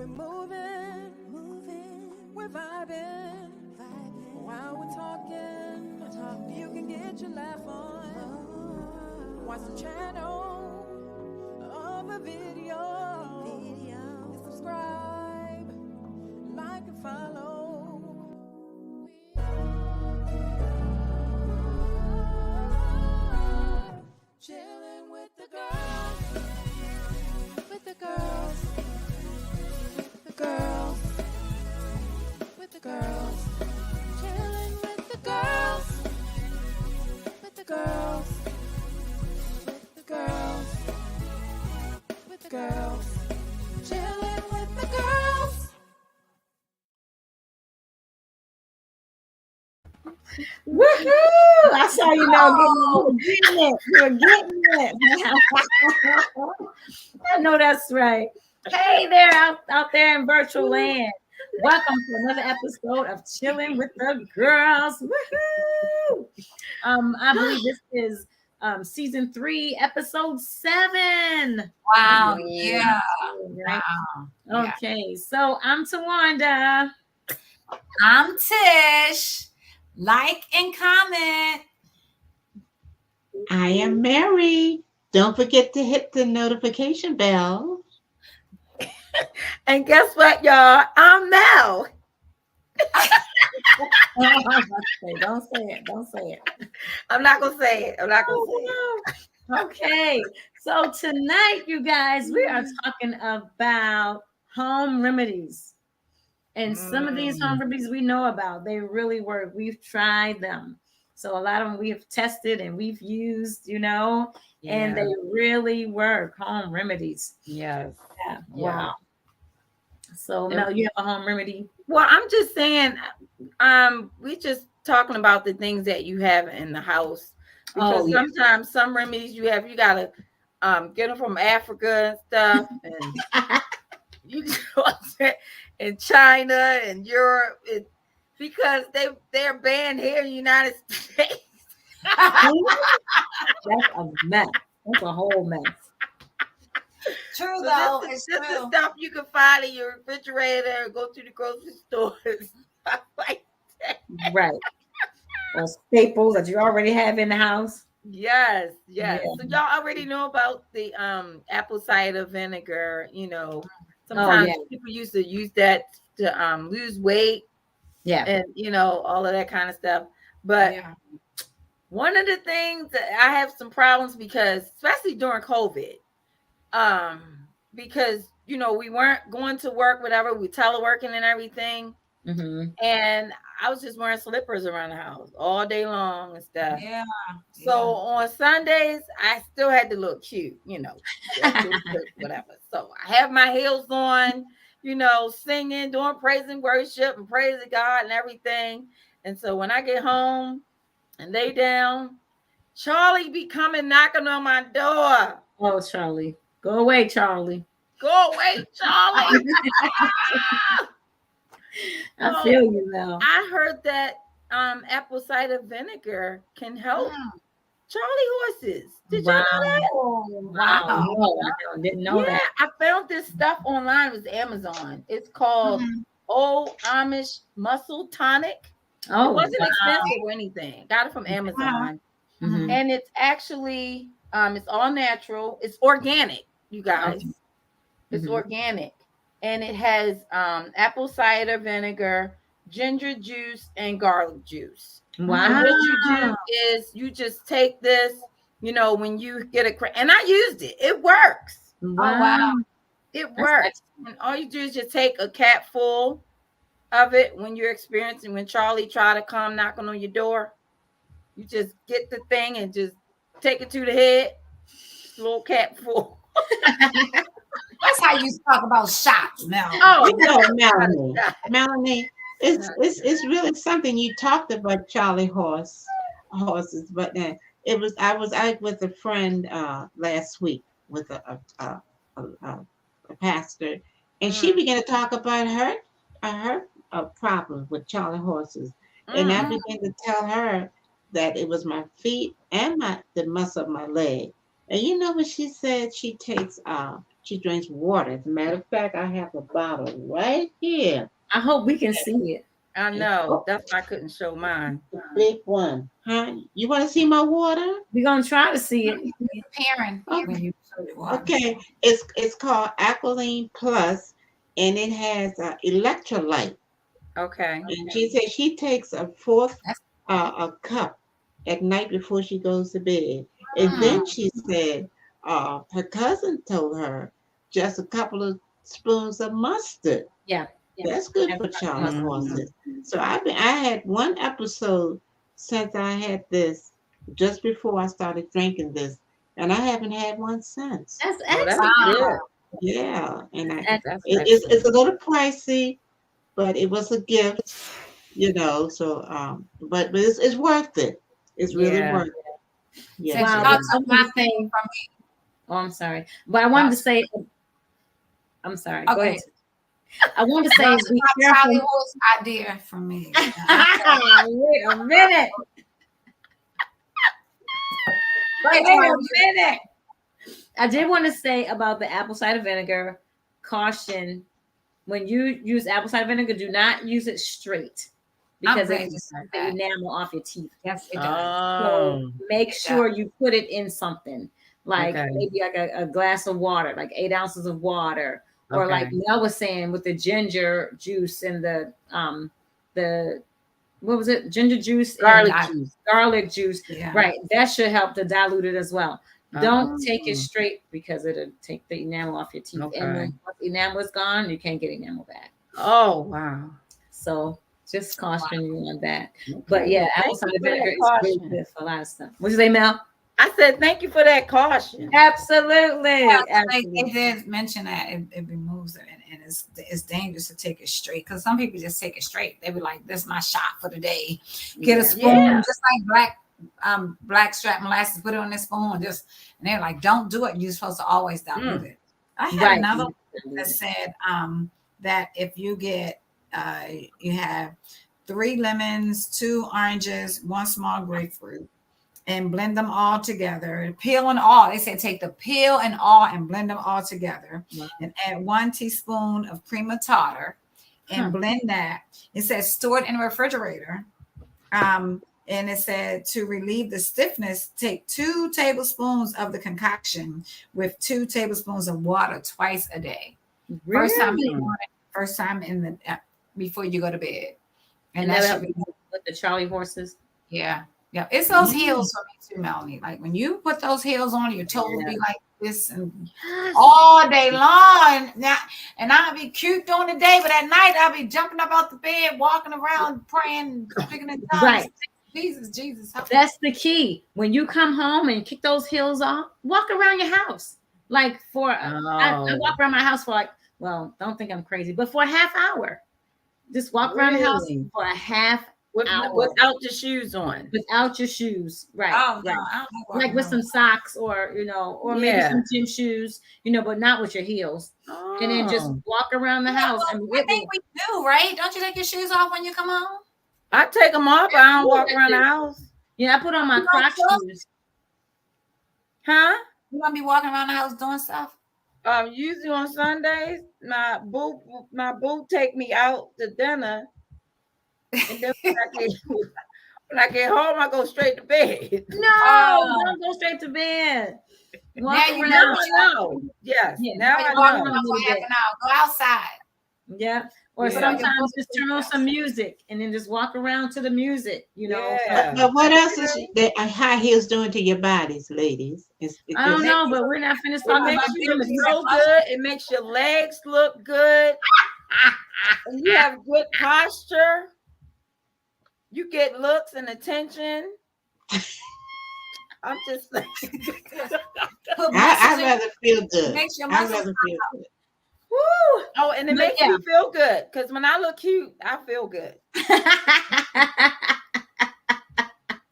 We're moving, we're vibing. While we're talking, you can get your laugh on. Watch the channel of a video. And subscribe, like and follow. Chillin with the girls, with the girls, the girls, with the girls. Chillin with the girls, with the girls, with the girls, with the girls. Chillin with the girls. Woohoo! I saw you now getting it. You're getting it. I know that's right. Hey there, out there in virtual land. Welcome to another episode of Chillin with the Girls. Woohoo! I believe this is season 3, episode 7. Wow, yeah. Right? Wow. Okay, so I'm Tawanda. I'm Tish. Like and comment. I am Mary. Don't forget to hit the notification bell. And guess what, y'all? I'm Mel. Don't say it. Don't say it. I'm not gonna say it. I'm not gonna say it. Okay, so tonight, you guys, we are talking about home remedies. And some of these home remedies we know about, they really work. We've tried them. So a lot of them we have tested and we've used, and they really work. Home remedies. Yes. Yeah. Wow. So Mel, you have a home remedy? Well, I'm just saying, we just talking about the things that you have in the house. Because sometimes some remedies you have, you gotta get them from Africa and stuff, and you in China and Europe, because they're banned here in the United States. That's a mess. That's a whole mess. True, So though. this It's is true. stuff you can find in your refrigerator, go to the grocery store, and stuff like that. Right. Or staples that you already have in the house. Yes. Yeah. So y'all already know about the apple cider vinegar. Sometimes people used to use that to lose weight. Yeah. And all of that kind of stuff. But one of the things that I have some problems because, especially during COVID, because we weren't going to work, whatever, we teleworking and everything. Mm-hmm. And I was just wearing slippers around the house all day long and stuff. Yeah. So on Sundays, I still had to look cute, whatever. So I have my heels on, singing, doing praise and worship and praising God and everything. And so when I get home and lay down, Charlie be coming knocking on my door. Oh, Charlie. Go away, Charlie. Go away, Charlie. I feel you now. I heard that apple cider vinegar can help Charlie horses. Did you know that? Wow. No, didn't know that. I found this stuff online. It was Amazon. It's called Old Amish Muscle Tonic. Oh, it wasn't expensive or anything. Got it from Amazon. Mm-hmm. And it's actually it's all natural. It's organic, you guys. It's organic. And it has apple cider vinegar, ginger juice, and garlic juice. Wow. And what you do is you just take this, when you get a and I used it. It works. Wow. Oh, wow. It works. And all you do is just take a cap full of it when Charlie try to come knocking on your door. You just get the thing and just take it to the head. Little cap full. That's how you talk about shots, Mel. Melanie. Melanie, it's really something you talked about Charlie horses, but I was out with a friend last week with a pastor, and she began to talk about her problem with Charlie horses, and I began to tell her that it was my feet and the muscle of my leg. And you know what she said? She takes She drinks water. As a matter of fact, I have a bottle right here. I hope we can see it. I know. That's why I couldn't show mine. The big one. Huh? You want to see my water? We're gonna try to see it. Parent when you show the water. Okay. It's called Alkaline Plus, and it has electrolyte. Okay. And she said she takes a fourth a cup at night before she goes to bed. And then she said her cousin told her just a couple of spoons of mustard. Yeah. That's good for Charlie horses. So I had one episode since I had this just before I started drinking this, and I haven't had one since. That's Oh, that's excellent. good. Yeah, and That's it's a little pricey, but it was a gift, So but it's worth it. It's really worth it. Yeah. Wow. Y'all I took my wanted to thing say- Oh, I'm sorry, but I wanted to say. I'm sorry. Go Okay. ahead. I wanted to say, Y'all be took my Charlie careful. horse idea from me. Wait a minute. Wait a minute. I did want to say about the apple cider vinegar. Caution: when you use apple cider vinegar, do not use it straight because it ready can to say the that. enamel off your teeth. Yes, it does. Oh. So make sure you put it in something like Okay. maybe like a glass of water, like 8 ounces of water, or like Okay. Mel was saying with the ginger juice and the what was it? Ginger juice, Garlic and juice. garlic juice. Yeah. Right. That should help to dilute it as well. Don't take it Oh. straight because it'll take the enamel off your teeth. Okay. And then once the enamel is gone, you can't get enamel back. Oh, wow. So just caution you on that. Okay. But yeah, Thank apple you cider for that vinegar is really caution. good for a lot of stuff. What'd you say, Mel? I said thank you for that caution. Absolutely. Yeah, they Absolutely. did mention that it removes it, and it's dangerous to take it straight because some people just take it straight. They be like, "This is my shot for the day." Get a spoon, Yeah. just like black strap molasses. Put it on this spoon, and they're like, "Don't do it. You're supposed to always dilute it." I had Right. another one that said that if you get you have 3 lemons, 2 oranges, 1 small grapefruit, and blend them all together. Peel and all. They said take the peel and all and blend them all together. Wow. And add 1 teaspoon of cream of tartar and blend that. It says store it in the refrigerator. And it said to relieve the stiffness, take 2 tablespoons of the concoction with 2 tablespoons of water twice a day. Really? First time in the morning, first time in the before you go to bed. And that that should helped be with the Charlie horses. yeah. It's those heels for me too, Melanie. Like when you put those heels on, your toes be like this and all day long. And I'll be cute during the day, but at night I'll be jumping up out the bed, walking around, praying, speaking in tongues. Right. Jesus. Help me. That's the key. When you come home and kick those heels off, walk around your house. Like I walk around my house for don't think I'm crazy, but for a half hour. Just walk around the house Really? for a half hour. Without the shoes on. Without your shoes. Right. Oh no, right. I don't know Like with some socks or maybe some gym shoes, but not with your heels. Oh. And then just walk around the house. I think we do, right? Don't you take your shoes off when you come home? I take them off, but I don't walk around the house. Yeah, I put on my You Crocs don't shoes. Huh? You gonna be walking around the house doing stuff? Usually on Sundays, my boo take me out to dinner. And then when I get home, I go straight to bed. No, don't go straight to bed. Walk Now you around. Now I know. Yes. Yeah, Now You're I walking know. around for half an hour. Go outside. Yeah. Or Yeah. sometimes just turn on some music and then just walk around to the music, Yeah. But what else is that high heels doing to your bodies, ladies? I don't know, but we're not finished It talking makes about you them. feel good. It makes your legs look good. And you have good posture. You get looks and attention. I'm just saying. I'd rather feel good. Makes your I'd muscles rather feel good. Woo! Oh, and it But makes yeah. me feel good because when I look cute, I feel good.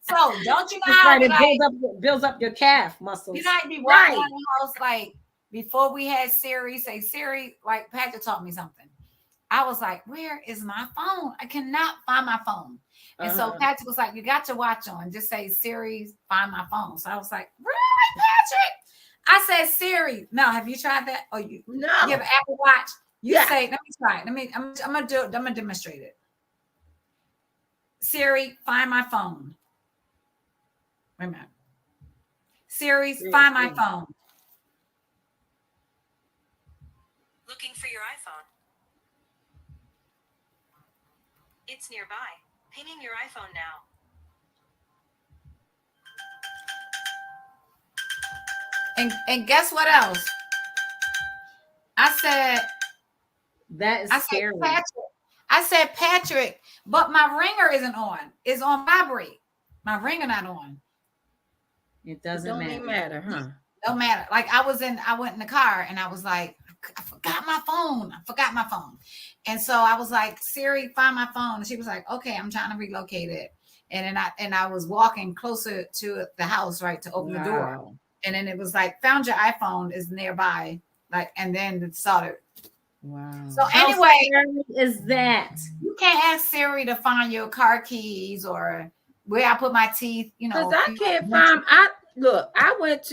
So don't you know That's how right. It like, builds up your calf muscles. you know how you be walking Right. around the house like before we had Siri, say Siri, like Patrick taught me something. I was like, where is my phone? I cannot find my phone. And so Patrick was like, you got your watch on. Just say Siri, find my phone. So I was like, really, Patrick? I said, Siri. No, have you tried that? Oh, you No. have an Apple Watch. You Yeah. say, let me try it. I'm gonna do it. I'm gonna demonstrate it. Siri, find my phone. Wait a minute. Siri, find my phone. Looking for your iPhone. It's nearby. Pinging your iPhone now. And guess what else? I said, That is scary. I said, Patrick, but my ringer isn't on. It's on vibrate. My ringer not on. It doesn't Don't matter. even matter, huh? Don't matter. Like I went in the car and I was like, I forgot my phone. And so I was like, Siri, find my phone. And she was like, okay, I'm trying to relocate it. And then I was walking closer to the house, right, to open the door. And then it was like, found your iPhone is nearby. Like, and then it started. Wow. So anyway, is that you can't ask Siri to find your car keys or where I put my teeth, you know. Because I can't find. I went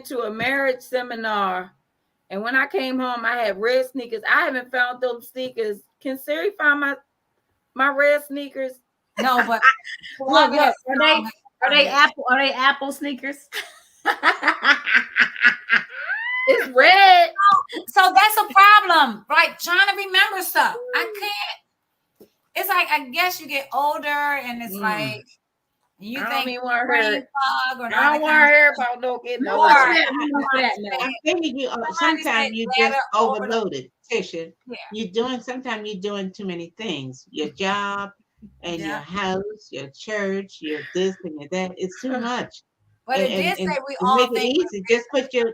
to a marriage seminar, and when I came home, I had red sneakers. I haven't found those sneakers. Can Siri find my red sneakers? No, but look, are they Apple sneakers? It's red. So that's a problem. Like trying to remember stuff. I can't. It's like I guess you get older and it's like you I think don't even want to brain hear. fog or I don't want to hear about no getting Or- older. I'm thinking sometimes you just overloaded, Tisha. Yeah. Sometimes you're doing too many things. Your job and your house, your church, your this and your that. It's too much. But it did say we all make it think easy. Just put you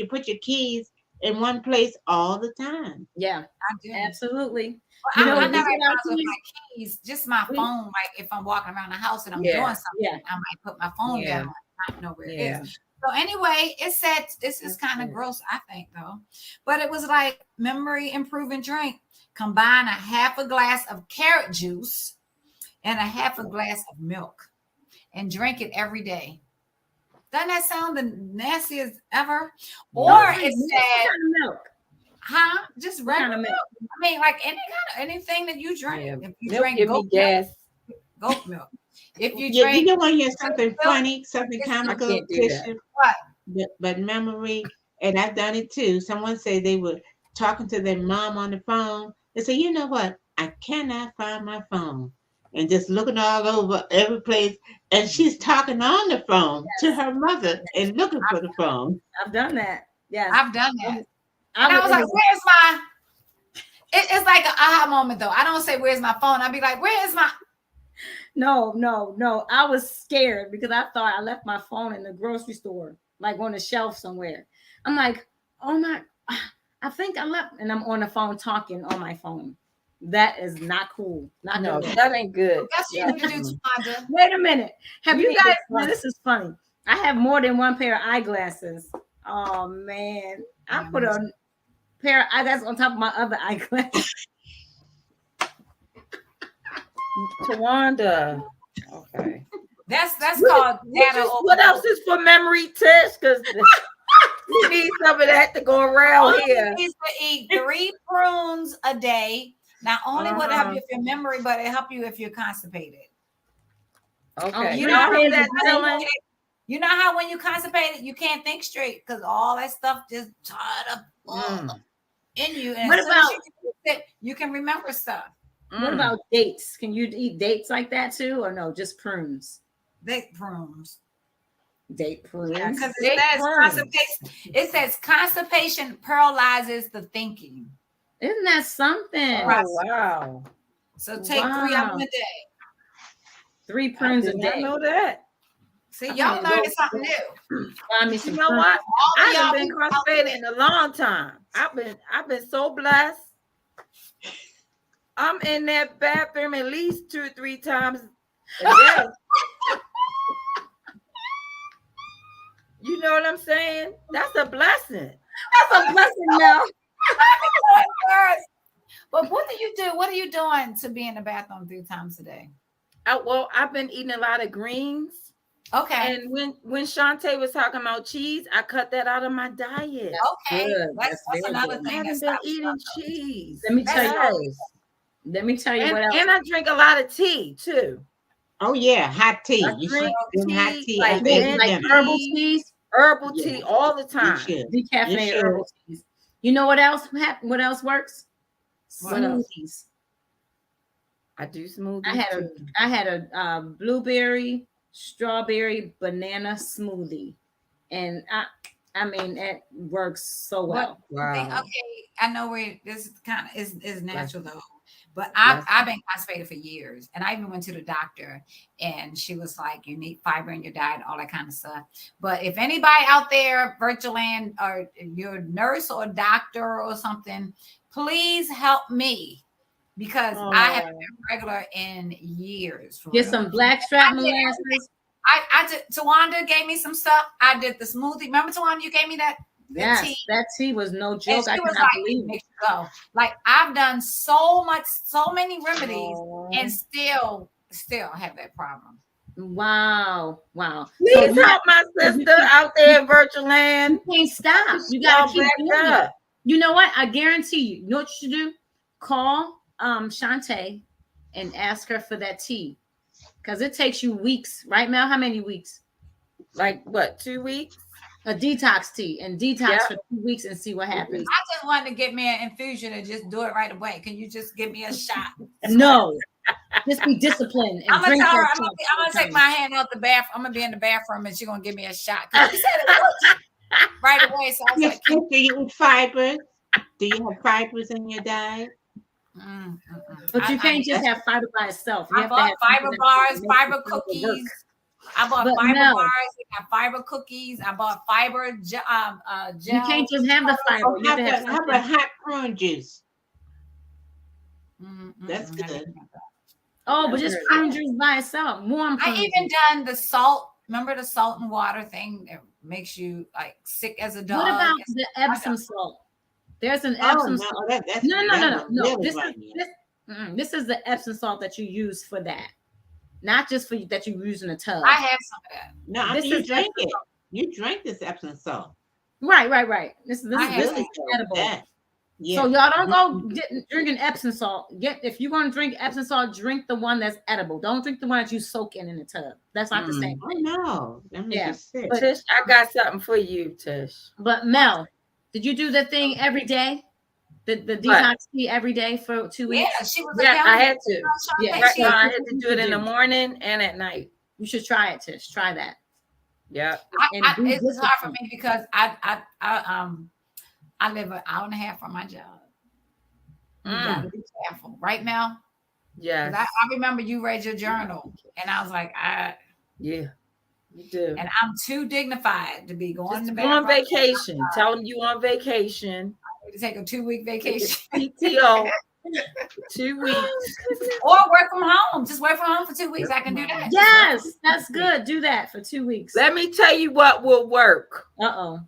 put your keys in one place all the time. Yeah, I do. absolutely. I know, never you have know, with my keys, just my phone. Like if I'm walking around the house and I'm doing something, I might put my phone down. I don't know where it is. So anyway, it said this is kind of gross, I think, though. But it was like memory improving drink. Combine a half a glass of carrot juice and a half a glass of milk and drink it every day. Doesn't that sound the nastiest ever? Or it said milk. Huh? Just regular kind of milk. I mean, like anything that you drink. Yeah. If you Milk drink give me gas. goat milk. If you You drink, don't want to hear something funny, something comical, can't do that. Tisha. What? But memory, and I've done it too. Someone said they were talking to their mom on the phone. They say, you know what? I cannot find my phone. And just looking all over every place. And she's talking on the phone to her mother and looking for the phone. I've done that. Yes, I've done that. And I was like, where's my? It's like an aha moment though. I don't say where's my phone. I'd be like, where is my? No. I was scared because I thought I left my phone in the grocery store, like on the shelf somewhere. I'm like, oh my, I think I left, and I'm on the phone talking on my phone. That is not cool. Not No, good. that ain't good. That's what you do, Tawanda. Wait a minute. Have you need guys? to- Now, this is funny. I have more than one pair of eyeglasses. Oh man, I put a pair of eyeglasses on top of my other eyeglasses. Tawanda. Okay. That's called data. What else is for memory test? Because we need some of that to go around here. You need to eat 3 prunes a day. Not only would it help you with your memory, but it help you if you're constipated. Okay. You know how when you constipated, you can't think straight because all that stuff just tied up in you. And What as soon as about you can remember stuff? What about dates? Can you eat dates like that too, or no? Just prunes. Date prunes. Date prunes. Yeah, because it says constipation paralyzes the thinking. Isn't that something? Oh, wow. So take 3 of them a day. 3 prunes a day. I know that. See, y'all learning something new. Find me You some know prunes. what? I y'all haven't been people out constipated in a long time. I've been so blessed. I'm in that bathroom at least 2 or 3 times a day. You know what I'm saying? That's a blessing. That's a blessing now. But what do you do? What are you doing to be in the bathroom 3 times a day? I've been eating a lot of greens. Okay. And when Shantae was talking about cheese, I cut that out of my diet. Okay. Good. That's Very another good. I thing that haven't been stops eating sugar. cheese. Let me tell you. Yes. Let me tell you what else. And I drink a lot of tea too. Oh yeah, hot tea. I You should drink drink hot tea, tea like after Wait, every like dinner. herbal teas, herbal Yeah. tea all the You time. should. You decaffeinated should. herbal teas. You know what else? What else works? What else? Smoothies. I do smoothies I had too. a blueberry, strawberry, banana smoothie, and I mean it works so well. Okay, Wow. I know where this kind of is natural though, but Yes. I've been constipated for years, and I even went to the doctor, and she was like, "You need fiber in your diet, all that kind of stuff." But if anybody out there, virtual land, or you're a nurse or a doctor or something, please help me because I haven't been regular in years. For Get real. some blackstrap I did molasses. I did. Tawanda gave me some stuff. I did the smoothie. Remember, Tawanda, you gave me that. Yes, tea. that tea was no And joke. I she was cannot like, believe it it. makes you go. Like I've done so many remedies, and still have that problem. Wow. Please help my sister out there in virtual land. You can't stop. You gotta keep doing it. You know what? I guarantee you. You know what you should do? Call Shantae and ask her for that tea. Because it takes you weeks, right, Mel? How many weeks? Like what, 2 weeks? A detox tea and detox for 2 weeks and see what happens. I just wanted to get me an infusion and just do it right away. Can you just give me a shot? No. Just be disciplined. And I'm gonna drink tell her. that I'm tea. gonna take my hand out the bathroom. I'm gonna be in the bathroom and she's gonna give me a shot. 'Cause she said it works right away. So I was Yes, like, do you eat fibers? Do you have fibers in your diet? But you can't just have fiber by itself. You I have to bought have fiber something that bars, makes fiber the fiber work. cookies. I bought But fiber no. bars. I got fiber cookies. I bought fiber gel. You can't just have the fiber. Oh, You have to have how something. about hot prune juice? That's good. Oh, but just prune juice by itself. Warm prune I even juice. done the salt. Remember the salt and water thing that makes you like sick as a dog? What about the Epsom salt? There's an Epsom salt. That's No. really This is the Epsom salt that you use for that, not just for that you use in a tub. I have some of that. No, I This mean, you is drink Epsom it. salt. You drink this Epsom salt. Right. This is have edible. That. Yeah. So y'all don't go drinking Epsom salt. If you're going to drink Epsom salt, drink the one that's edible. Don't drink the one that you soak in the tub. That's not the same. Oh no. Yeah. Sick. Tish, I got something for you, Tish. But Mel, did you do the thing every day? The detox tea every day for 2 weeks? Yeah, she was. Yeah, I had to. Yeah, Right now, I had to do it in the morning and at night. You should try it, Tish. Try that. Yeah. It's hard for me because I live an hour and a half from my job. You gotta be careful, right, Mel? Yes. I remember you read your journal, and I was like, Yeah, you do. And I'm too dignified to be going to Go on vacation. Tell them you on vacation. I need to take a 2-week vacation. PTO. 2 weeks. Or work from home. Just work from home for 2 weeks. I can do that. Yes, that's good. Do that for 2 weeks. Let me tell you what will work. Uh-oh.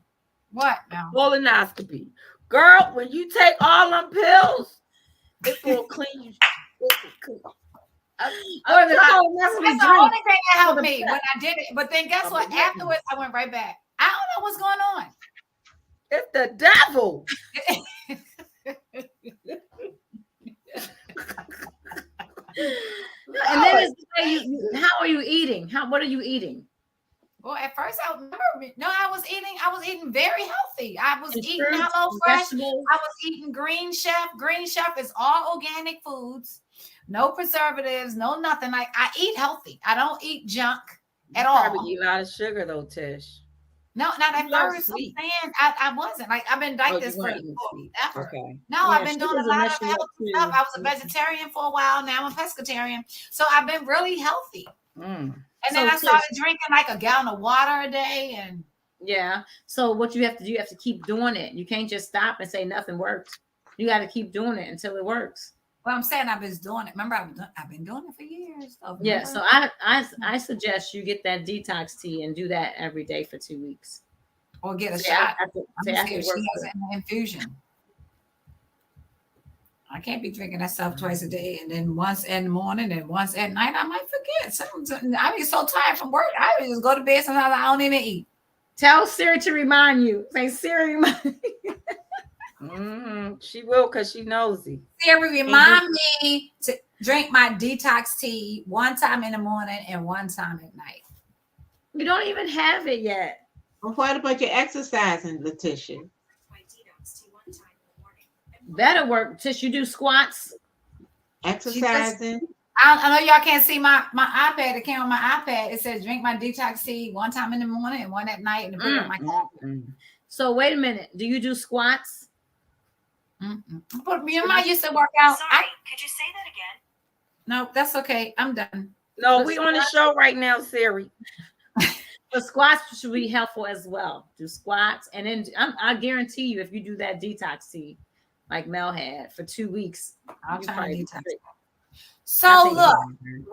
What now? Colonoscopy. Girl, when you take all them pills, it's gonna clean you. Or the That's colonoscopy the drink. only thing that helped me when I did it. But then guess what? Afterwards, I went right back. I don't know what's going on. It's the devil. And then it's the way how are you eating? What are you eating? Well, at first I remember. No, I was eating very healthy. I was It's eating fruits, Hello Fresh. vegetables. I was eating Green Chef. Green Chef is all organic foods, no preservatives, no nothing. Like I eat healthy. I don't eat junk at all. Probably eat a lot of sugar though, Tish. No, not at You love first. I'm sweet. saying I wasn't. Like I've been like this you for weren't eating sweet. ever. Okay. No, Yeah, I've been doing a sugar's lot of mess you up, healthy too. stuff. I was a vegetarian for a while. Now I'm a pescatarian. So I've been really healthy. And then I started drinking like a gallon of water a day. And yeah. So what you have to do, you have to keep doing it. You can't just stop and say nothing works. You got to keep doing it until it works. well, I'm saying I've been doing it. Remember, I've been doing it for years. So Yeah. So I suggest you get that detox tea and do that every day for 2 weeks. or get a Say shot. after- I'm say gonna after see if work she has for- an infusion. I can't be drinking that stuff twice a day, and then once in the morning and once at night. I might forget. I be so tired from work. I would just go to bed. Sometimes I don't even eat. Tell Siri to remind you. Say Siri, remind She will, because she nosy. Siri, remind me to drink my detox tea one time in the morning and one time at night. You don't even have it yet. Well, what about your exercising, Letitia? That'll work. Tish, you do squats. Exercising. I know y'all can't see my iPad. It came on my iPad. It says drink my detox tea one time in the morning and one at night, and put it on my calendar. So wait a minute. Do you do squats? But me and I used to work out. Sorry, could you say that again? No, that's okay. I'm done. No, we on the show right now, Siri. But squats should be helpful as well. Do squats, and then I guarantee you, if you do that detox tea, like Mel had for 2 weeks, I'll you try to probably detox. fit. So look,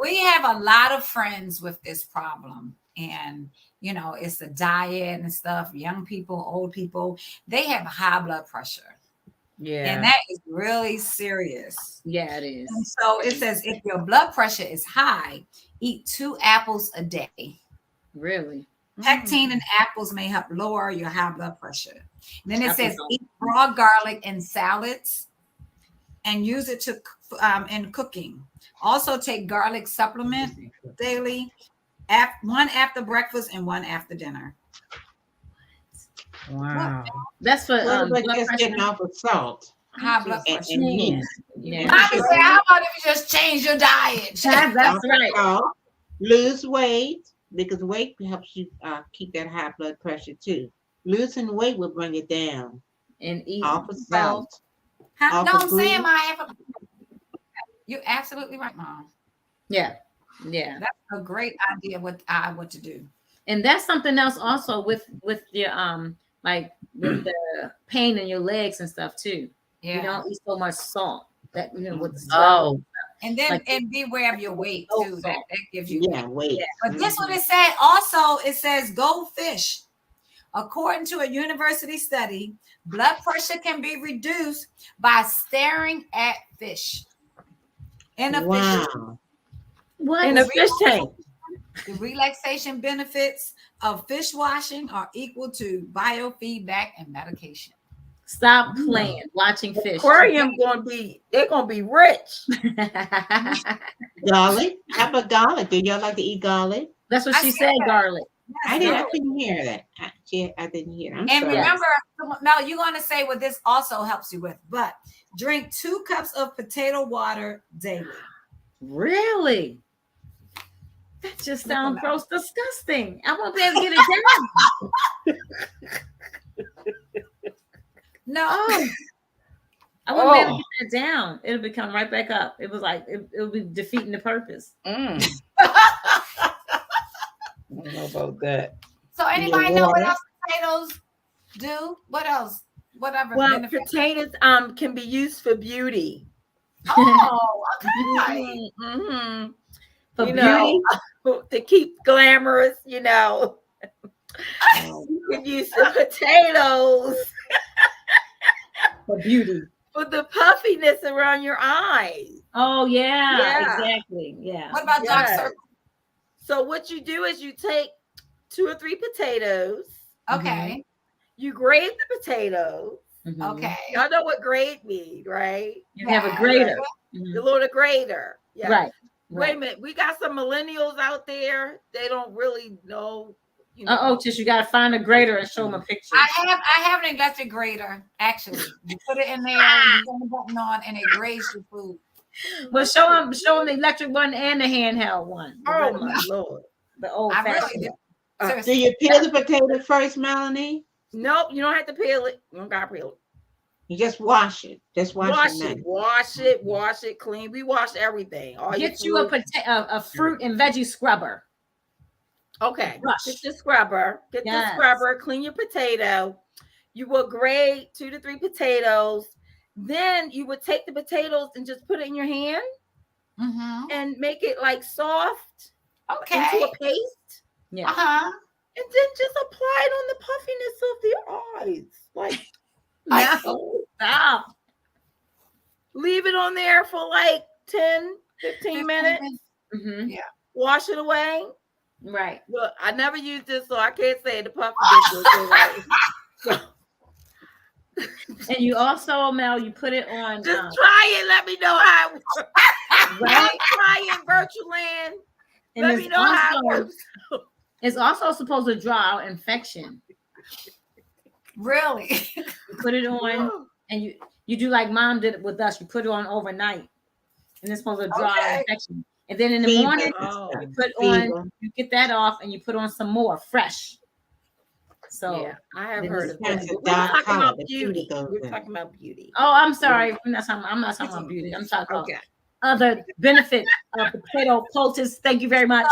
we have a lot of friends with this problem, and it's the diet and stuff. Young people, old people, they have high blood pressure. Yeah. And that is really serious. Yeah, it is. And so it says if your blood pressure is high, eat 2 apples a day. Really? Pectin in apples may help lower your high blood pressure. And then it says eat raw garlic in salads and use it in cooking. Also take garlic supplement daily, one after breakfast and one after dinner. Wow. That's for What about blood just pressure. getting off of salt? High blood pressure. And meat? Yeah. Mommy said, how about if you just change your diet? That's right. Salt, lose weight, because weight helps you keep that high blood pressure too. Losing weight will bring it down. And eat. Off of salt. No, Off I'm of saying grease. you're absolutely right, Mom. Yeah. Yeah. That's a great idea what to do. And that's something else also with your like with the pain in your legs and stuff too. Yeah. You don't eat so much salt. That with the salt. Oh, And then Like- and beware of your weight too. That gives you Weight. But this what it said. Also, it says go fish. According to a university study, blood pressure can be reduced by staring at fish. In a fish, Wow. What? in a fish tank. the relaxation benefits of fish washing are equal to biofeedback and medication. Stop playing, watching fish. Aquarium they're gonna be rich. Garlic. How about garlic? Do y'all like to eat garlic? That's what I she said said, that. garlic. I didn't hear that. I didn't hear it. I'm And sorry. remember, Mel, you're going to say what this also helps you with, but drink 2 cups of potato water daily. Really? That just sounds gross, disgusting. I won't be able to get it down. No. I won't be able to get that down. It'll become right back up. It was like it'll be defeating the purpose. I don't know about that. So anybody know what water. else potatoes do? What else? Whatever. Well, benefits? potatoes can be used for beauty. Oh, okay. Mhm. For You beauty. know, to keep glamorous, you can use the potatoes For beauty. for the puffiness around your eyes. Oh yeah, Yeah. exactly. Yeah. What about dark Yes. circles? So what you do is you take 2 or 3 potatoes, Okay. you grate the potatoes. Mhm. Okay. Y'all know what grate means, right? You have a grater. The Mhm. little grater. Yeah. Right. Wait a minute. We got some millennials out there. They don't really know. Tish, you gotta find a grater and show them a picture. I have an electric grater, actually. You put it in there, you turn the button on, and it grates your food. Well, show them the electric one and the handheld one. The Oh red my one, Lord. the old I really fashioned. do. Do Seriously. you peel the potato first, Melanie? Nope, you don't have to peel it. You don't gotta peel it. You just wash it. Just wash Wash it clean. We wash everything. All your Get you a fruit. a fruit and veggie scrubber. Okay. Brush. Get the scrubber. Get the Yes. scrubber. Clean your potato. You will grate 2 to 3 potatoes. Then you would take the potatoes and just put it in your hand Mm-hmm. and make it like soft Okay. into a paste. Yeah. Uh-huh. And then just apply it on the puffiness of your eyes. Like, No, stop. leave it on there for like 10, 15 minutes. Mhm. Yeah. Wash it away. Right. Look, I never used this, so I can't say the puffer dish was good, right? So And you also, Mel, you put it on. just try it. Let me know how it works. Right. Try it, virtual land. And Let me know how it works. it's also supposed to draw out infection. Really? You put it on, and you do like Mom did it with us. You put it on overnight, and it's supposed to draw out infection. And then in the Fever morning, and stuff. you put Fever. on, you get that off, and you put on some more fresh. So, Yeah, I have then heard it's of that. a But dark we're talking color, about the beauty. fever goes We're in. talking about beauty. oh, I'm sorry. I'm not talking about beauty. I'm talking about Okay. other benefit of the potato poultice. Thank you very much.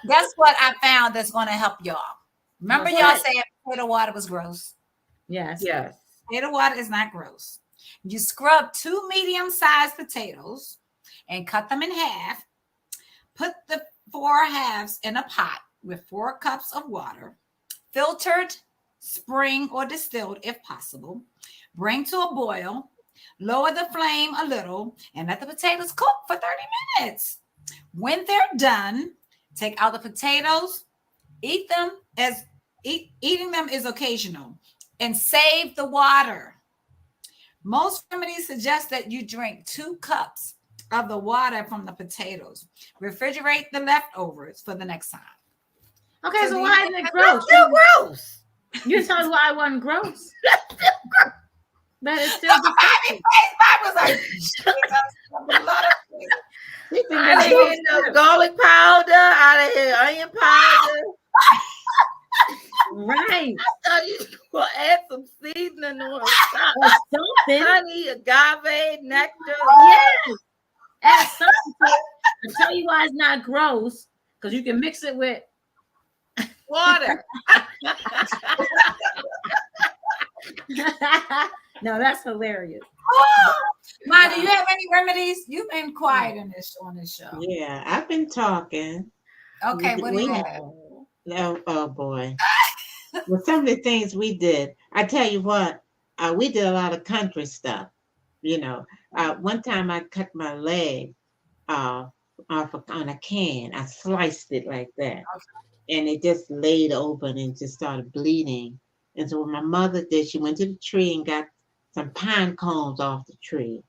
That's what I found that's going to help y'all. Remember, What's y'all that? saying potato water was gross. Yes. Yes. Potato water is not gross. You scrub 2 medium-sized potatoes and cut them in half. Put the 4 halves in a pot with 4 cups of water, filtered, spring, or distilled if possible. Bring to a boil. Lower the flame a little and let the potatoes cook for 30 minutes. When they're done, take out the potatoes. Eating them is occasional, and save the water. Most remedies suggest that you drink 2 cups of the water from the potatoes. Refrigerate the leftovers for the next time. Okay, So so do why you isn't it gross? Still gross. You tell me why it wasn't gross. That is still disgusting. I was like, a lot of things. They think I that's didn't so hear no garlic powder. I didn't hear onion powder. Right. I thought you were add some seasoning or Or something. something. Honey, agave, nectar. Yes. Add something to it. I'll tell you why it's not gross. Because you can mix it with Water. no, that's hilarious. Ma, do you have any remedies? You've been quiet on this show. Yeah, I've been talking. Okay, what do you have? Oh boy. Well, some of the things we did, I tell you what, we did a lot of country stuff. You know, one time I cut my leg off on a can. I sliced it like that, and it just laid open and just started bleeding. And so what my mother did, she went to the tree and got some pine cones off the tree,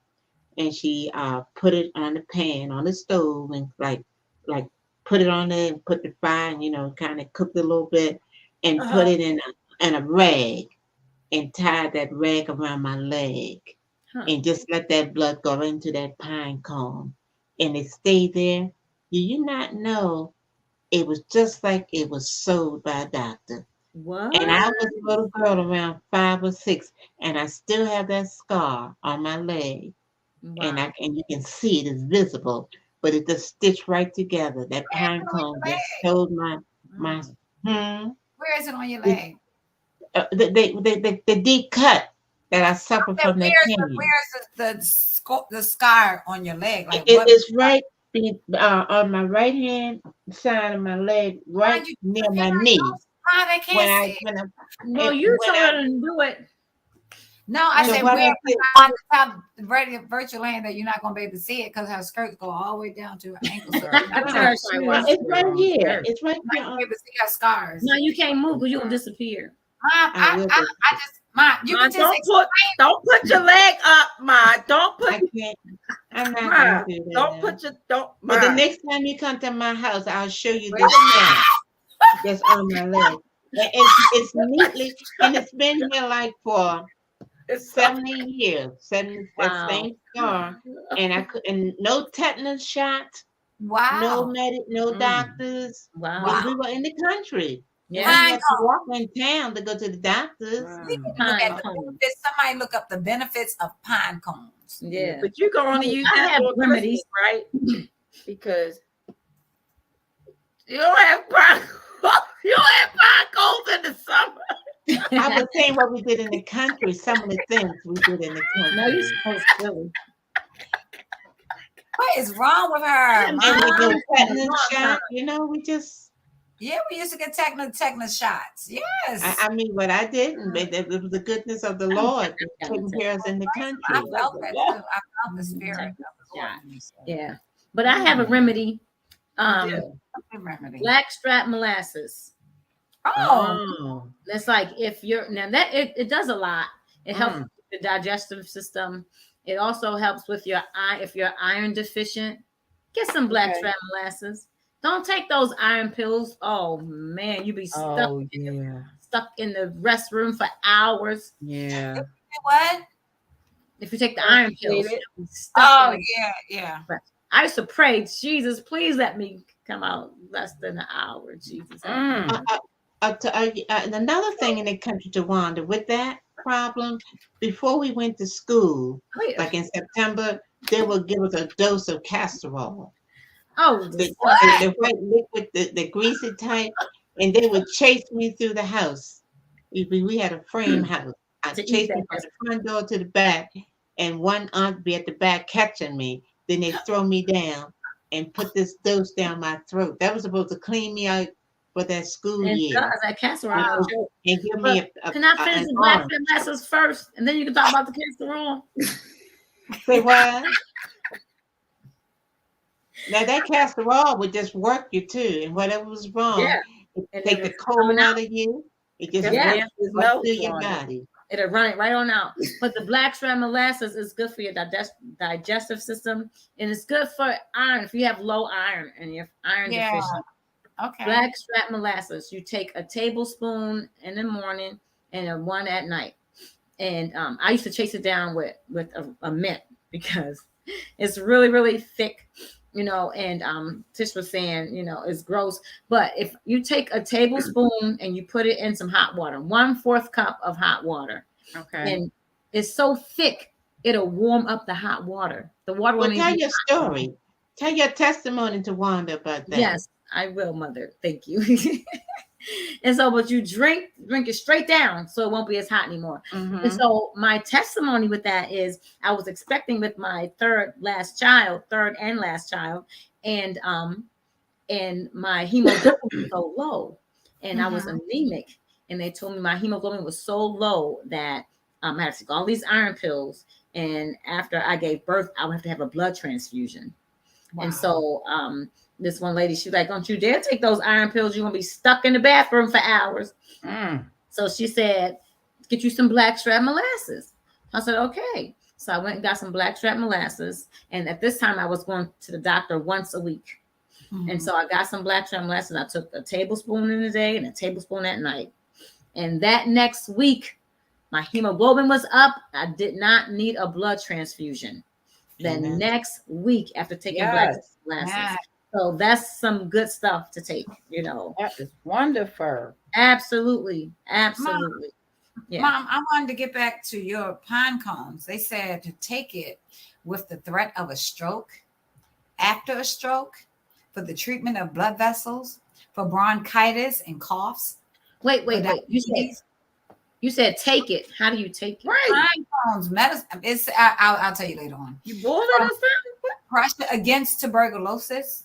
and she put it on the pan on the stove and like put it on there and put the fire and kind of cooked it a little bit and put it in a rag and tied that rag around my leg and just let that blood go into that pine cone and it stayed there. Do you not know it was just like it was sewed by a doctor? What? And I was a little girl around 5 or 6, and I still have that scar on my leg. Wow. And you can see it is visible, but it just stitched right together. That pine cone just showed my Where is it on your leg? the deep cut that I suffered from that pain. Where's the scar on your leg? Like It is right on my right hand side of my leg, right near my knee. They can't see. No, you told her to do it. No, I So said what where I did- I tell the radio virtual land that you're not gonna be able to see it because her skirts go all the way down to her ankles. So you're not That's gonna her That's shoes. why It's right here. It's right be here. able to see her scars. No, you can't move because you'll disappear. I just you Ma, can just don't put your leg up, Ma. Don't put I can't. I'm not Ma, gonna do that. don't put your But the Ma. next time you come to my house, I'll show you Wait this a minute. scar that's on my leg. And it's neatly, and it's been here like for It's 70 years. That Wow. same scar, and no tetanus shot, wow. no doctors. Wow. We were in the country. Yeah. We had to walk in town to go to the doctors. We need to look at the benefits. Somebody look up the benefits of pine cones. Yeah. But you can only use I that have for remedies. Christmas, right? Because you don't have pine. You don't have pine cones in the summer. I was saying what we did in the country, some of the things we did in the country. No, you're supposed to silly. What is wrong with her? And Mom? we did tetanus shot, we just Yeah, we used to get tetanus shots. Yes. I mean, but I didn't. But it was the goodness of the Lord taking care of us in the I country. felt that too. I felt the spirit of the Lord. Yeah. But I have a remedy. Good remedy. Blackstrap molasses. Oh, That's like if you're now that it does a lot. It helps with the digestive system. It also helps with your eye if you're iron deficient. Get some blackstrap molasses. Don't take those iron pills. Oh man, you be stuck in the restroom for hours. Yeah. what? If you take the iron pills, you'll be stuck Oh, in- yeah. I used to pray, Jesus, please let me come out less than an hour. Jesus. And another thing in the country, Tawanda, with that problem, before we went to school, like in September, they would give us a dose of castor oil. Oh, The white liquid, the greasy type, and they would chase me through the house. We had a frame house. I'd chase me from the front door to the back, and one aunt be at the back catching me. Then they throw me down and put this dose down my throat. That was supposed to clean me out for that school year. That casserole. And give me can I finish the black molasses first, and then you can talk about the casserole? Say what? Now that casserole would just work you too, and whatever was wrong, it take the cold out of you. It just works right through your body. It'll run it right on out. But the blackstrap molasses is good for your digestive system, and it's good for iron if you have low iron and you're iron deficient. Okay. Blackstrap molasses. You take a tablespoon in the morning and one at night. And I used to chase it down with a mint because it's really, really thick, and Tish was saying, it's gross. But if you take a tablespoon and you put it in some hot water, 1/4 cup of hot water. Okay. And it's so thick, it'll warm up the hot water. The water will tell your story. Tell your testimony to Wanda about that. Yes, I will, Mother. Thank you. And so, but you drink it straight down so it won't be as hot anymore. And so my testimony with that is I was expecting with my third and last child, and my hemoglobin was so low, and I was anemic, and they told me my hemoglobin was so low that I had to take all these iron pills, and after I gave birth, I would have to have a blood transfusion. Wow. And so this one lady, she's like, don't you dare take those iron pills. You're going to be stuck in the bathroom for hours. So she said, get you some blackstrap molasses. I said, okay. So I went and got some blackstrap molasses. And at this time, I was going to the doctor once a week. And so I got some blackstrap molasses. I took a tablespoon in the day and a tablespoon at night. And that next week, my hemoglobin was up. I did not need a blood transfusion. The next week after taking blackstrap molasses. So that's some good stuff to take, That is wonderful. Absolutely. Mom, I wanted to get back to your pine cones. They said to take it with the threat of a stroke, after a stroke, for the treatment of blood vessels, for bronchitis and coughs. Wait. You said take it. How do you take it? Right. Pine cones, medicine. I'll tell you later on. You boil it or something? Pressure against tuberculosis,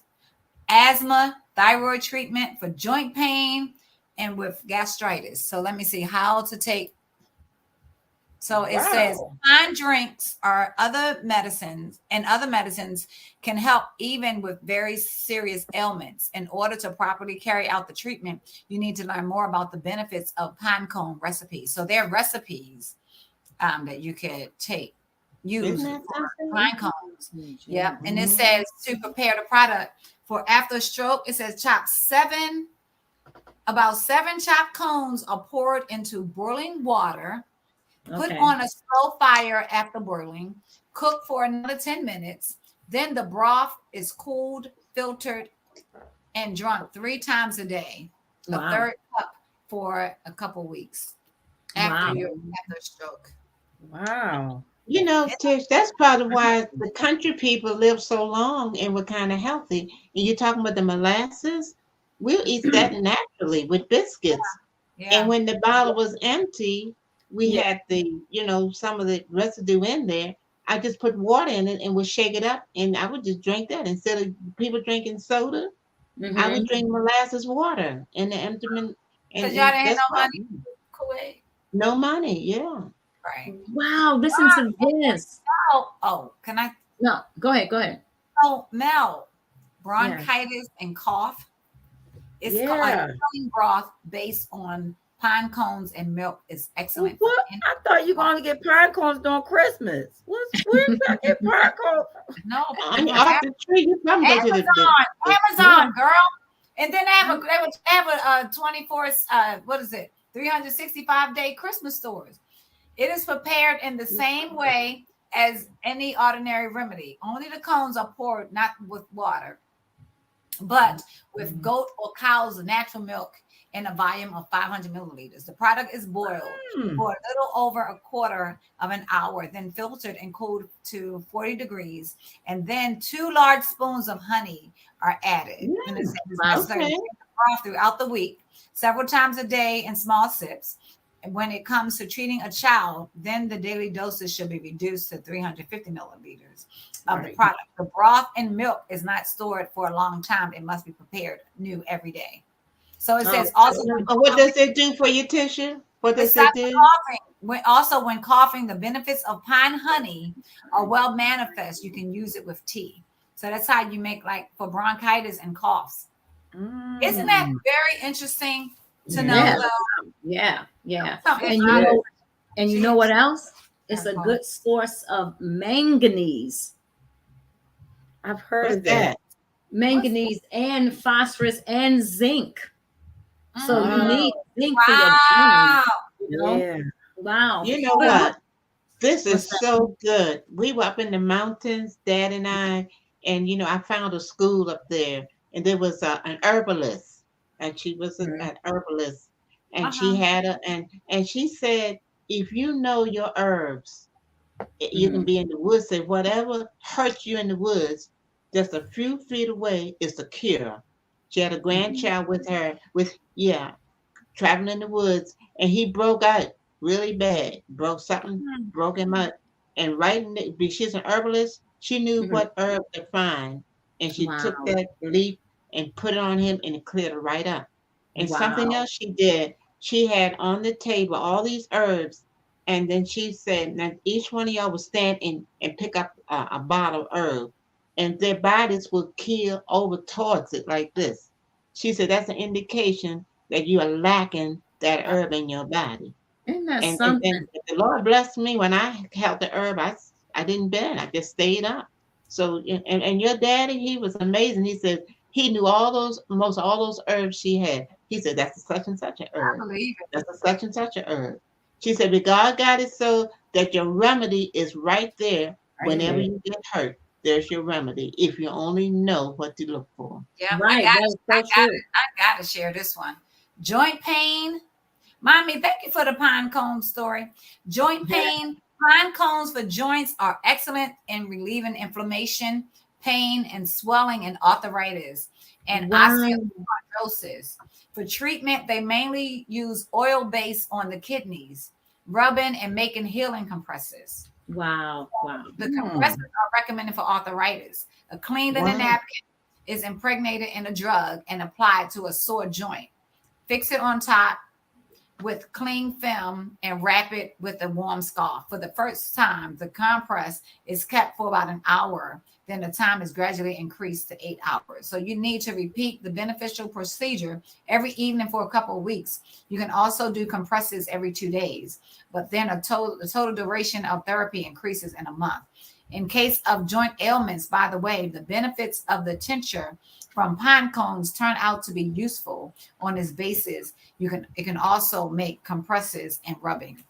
asthma, thyroid treatment for joint pain, and with gastritis. So let me see how to take. So it says pine drinks or other medicines can help even with very serious ailments. In order to properly carry out the treatment, you need to learn more about the benefits of pine cone recipes. So there are recipes that you could use pine cones. Yeah. And it says to prepare the product for after stroke, it says about 7 chopped cones are poured into boiling water, put on a slow fire after boiling, cook for another 10 minutes. Then the broth is cooled, filtered, and drunk 3 times a day. A third cup for a couple weeks after stroke. Wow. Tish, that's part of why the country people live so long and we're kind of healthy. And you're talking about the molasses. We'll eat that naturally with biscuits. Yeah. And when the bottle was empty, we had the, some of the residue in there. I just put water in it and would shake it up, and I would just drink that instead of people drinking soda. I Mhm. would drink molasses water in the abdomen, Because y'all and didn't have that's no what, money. Kuwait. no money. Yeah. Right. Wow, listen to this. Oh, can I? No, go ahead. Go ahead. Oh, Mel, Yeah. bronchitis and cough. It's called a Yeah. healing broth based on pine cones and milk is excellent for What? any I thought you gonna get pine cones during Christmas. Where did I get pine cones? no Off the tree, you come go to the Amazon, girl. And then they would have a 24 what is it? 365-day Christmas stores. It is prepared in the same way as any ordinary remedy. Only the cones are poured not with water, but with goat or cow's natural milk in a volume of 500 milliliters. The product is boiled for a little over a quarter of an hour, then filtered and cooled to 40 degrees, and then 2 large spoons of honey are added. And it's necessary to drink the broth throughout the week, several times a day in small sips. And when it comes to treating a child, then the daily doses should be reduced to 350 milliliters of the product. The broth and milk is not stored for a long time. It must be prepared new every day. So it says also. What does it do for your tissue? What does it do? Coughing, when coughing, the benefits of pine honey are well manifest. You can use it with tea. So that's how you make, like, for bronchitis and coughs. Isn't that very interesting to know? Yeah. And you She- know what else? It's a good source of manganese. I've heard What's of that. Manganese and phosphorus and zinc. So you need zinc for your Wow. bones. You know? Yeah. Wow. You know what? This is What's that? so good. We were up in the mountains, Dad and I, and I found a school up there, and there was an herbalist, and she was an herbalist, and she had and she said, if you know your herbs, you can be in the woods. Say whatever hurts you in the woods, just a few feet away is a cure. She had a grandchild with her, traveling in the woods, and he broke out really bad. Broke him up. And she's an herbalist. She knew what herb to find, and she took that leaf and put it on him, and it cleared it right up. And something else she did, she had on the table all these herbs, and then she said, "Now each one of y'all will stand and pick up a bottle of herb, and their bodies will keel over towards it like this." She said that's an indication that you are lacking that herb in your body. Isn't that And something? then the Lord blessed me when I held the herb. I didn't bend. I just stayed up. So and your daddy, he was amazing. He said he knew most all those herbs she had. He said that's a such and such a I herb. believe it. That's a such and such a herb. She said, but God got it so that your remedy is right there. Whenever you get hurt, there's your remedy. If you only know what to look for. Yeah, Right. I got to share this one. Joint pain. Mommy, thank you for the pine cone story. Joint pain. Pine cones for joints are excellent in relieving inflammation, pain, and swelling and arthritis and osteoporosis. For treatment, they mainly use oil based on the kidneys, rubbing and making healing compresses. Wow. The compresses are recommended for arthritis. A clean linen napkin is impregnated in a drug and applied to a sore joint. Fix it on top with clean film and wrap it with a warm scarf. For the first time, the compress is kept for about an hour. Then the time is gradually increased to 8 hours. So you need to repeat the beneficial procedure every evening for a couple of weeks. You can also do compresses every 2 days, but then the total duration of therapy increases in a month. In case of joint ailments, by the way, the benefits of the tincture from pine cones turn out to be useful on this basis. It can also make compresses and rubbing.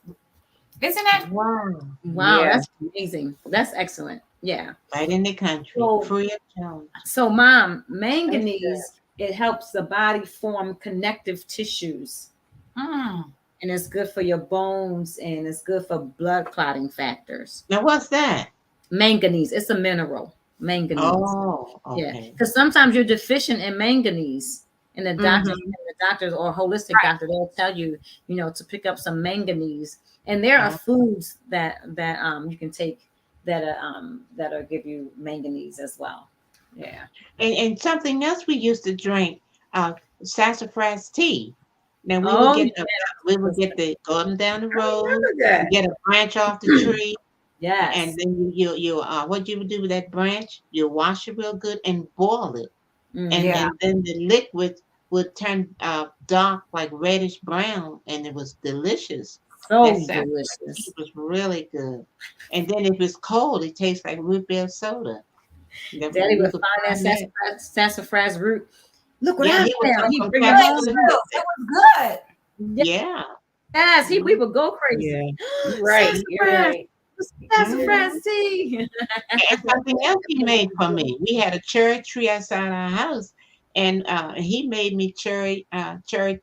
Isn't that? Wow. Yeah. That's amazing. That's excellent. Yeah. Right in the country. Free of charge. So, Mom, manganese, it helps the body form connective tissues. And it's good for your bones, and it's good for blood clotting factors. Now, what's that? Manganese. It's a mineral. Manganese. Oh, okay. Yeah. Because sometimes you're deficient in manganese, and the doctors or holistic doctor, they'll tell you, to pick up some manganese. And there are foods that you can take that'll give you manganese as well. Yeah. And something else we used to drink, sassafras tea. Now Oh, we would get the go down the road, Remember that? get a branch off the tree, yes. and then what you would do with that branch, you wash it real good and boil it, and Mhm. Yeah. and then the liquid would turn dark like reddish brown, and it was delicious. That So sassafras tea delicious. was really good. And then if it's cold, it tastes like root beer soda. Daddy You would could find that find that. sassafras root. Look what Yeah, I he would found. come He from bring it But Texas. it's home. true. It was good. Yeah. Yes, we would go crazy. Yeah. You're right. You're Sassafras, right. Mhm. sassafras tea. And something else he made for me. We had a cherry tree outside our house, and he made me cherry